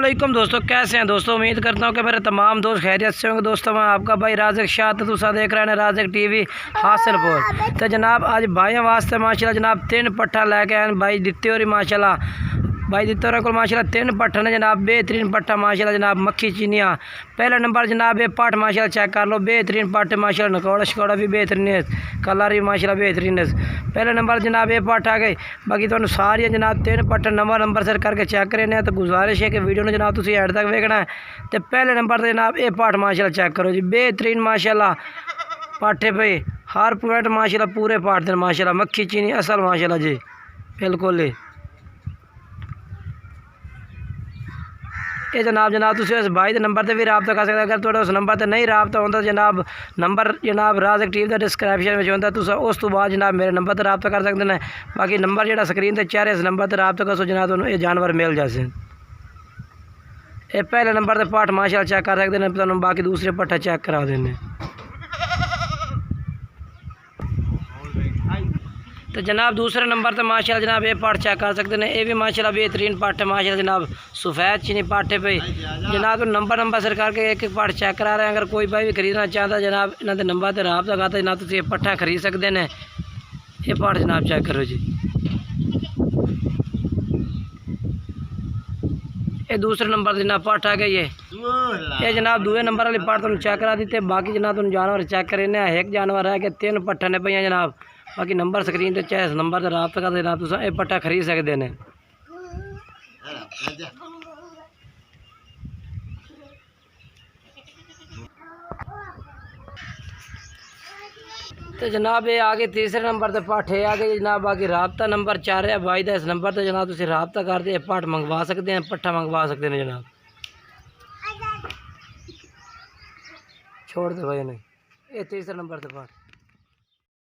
अस्सलामुअलैकुम दोस्तों, कैसे हैं दोस्तों। उम्मीद करता हूँ कि मेरे तमाम दोस्त खैरियत से होंगे। दोस्तों मैं आपका भाई राज़िक शाह तुसा देख रहे हैं राज़िक टीवी हासिलपुर। तो जनाब आज भाइयों वास्ते माशाल्लाह जनाब 3 पट्ठा लेके आए भाई दिते हो माशाल्लाह भाई दिते को माशाल्लाह 3 पट्ठा ने जनाब बेहतरीन पट्ठा माशाल्लाह जनाब मक्खी चीनिया। पहला नंबर जनाब ये पट माशाल्लाह चेक कर लो, बेहतरीन पट माशाल्लाह, नकौड़ा शकौड़ा भी बेहतरीन है, कलर भी माशाल्लाह बेहतरीन है। पहले नंबर जनाब ये पट आ गई। बाकी तो सारी जनाब 3 पट्ट नंबर सर करके चेक करने। तो गुजारिश है कि वीडियो ने जनाब तुम एंड तक वेखना है। तो पहले नंबर से जनाब ये पट माशाल्लाह चेक करो जी, बेहतरीन माशाल्लाह पाठे पे हर पॉइंट माशाल्लाह पूरे पाट दे माशाल्लाह मक्खी चीनी असल माशाल्लाह जी बिल्कुल। ये जनाब तुम उस भाई के नंबर से भी रबता कर सकते। अगर थोड़ा उस नंबर से नहीं रबता होता जनाब नंबर जनाब राज़िक टीवी का डिस्क्रिप्शन में होता तुम उस तो बाद जनाब मेरे नंबर से रबता कर सकते हैं। बाकी नंबर जो स्क्रीन पर चाह रहे इस नंबर से रबता करो जनाब ये जानवर मिल जाते। ये पहले नंबर से पाठ माशाल्लाह चेक कर सकते हैं। तो बाकी दूसरे पट्ठा चेक करा देने। तो जनाब दूसरे नंबर पर माशाल्लाह जनाब ये पाठ चेक कर सकते हैं। ये भी माशाल्लाह बेहतरीन पाठ है माशाल्लाह जनाब सफ़ेद चीनी पाठे पे जनाब तो नंबर सर करके एक पाठ चेक करा रहे हैं। अगर कोई भाई भी खरीदना चाहता है जनाब इन्होंने नंबर पर रबता करता जनाब तुम ये पट्ठा खरीद सकते हैं। ये पाठ जनाब चेक करो जी। ये दूसरे नंबर जनाब पाठ आ गई है। ये जनाब दूसरे नंबर वाली पाठ तुम चेक करा दी। बाकी जनाब तुम जानवर चेक करें एक जानवर है कि 3 पट्ठा ने पे जनाब। बाकी नंबर स्क्रीन पर चाहे नंबर से रबता करते जनाब तुम ये पट्ठा खरीद सकते हैं। तो जनाब ये आगे तीसरे नंबर पर पाठ है आ गई जनाब। बाकी रबता नंबर 4 है भाई का। इस नंबर पर जनाब तुम रबता करते पाठ मंगवा सकते हैं, पट्ठा मंगवा सकते हैं जनाब। छोड़ दे भाई नहीं ये तीसरे नंबर पर पाठ।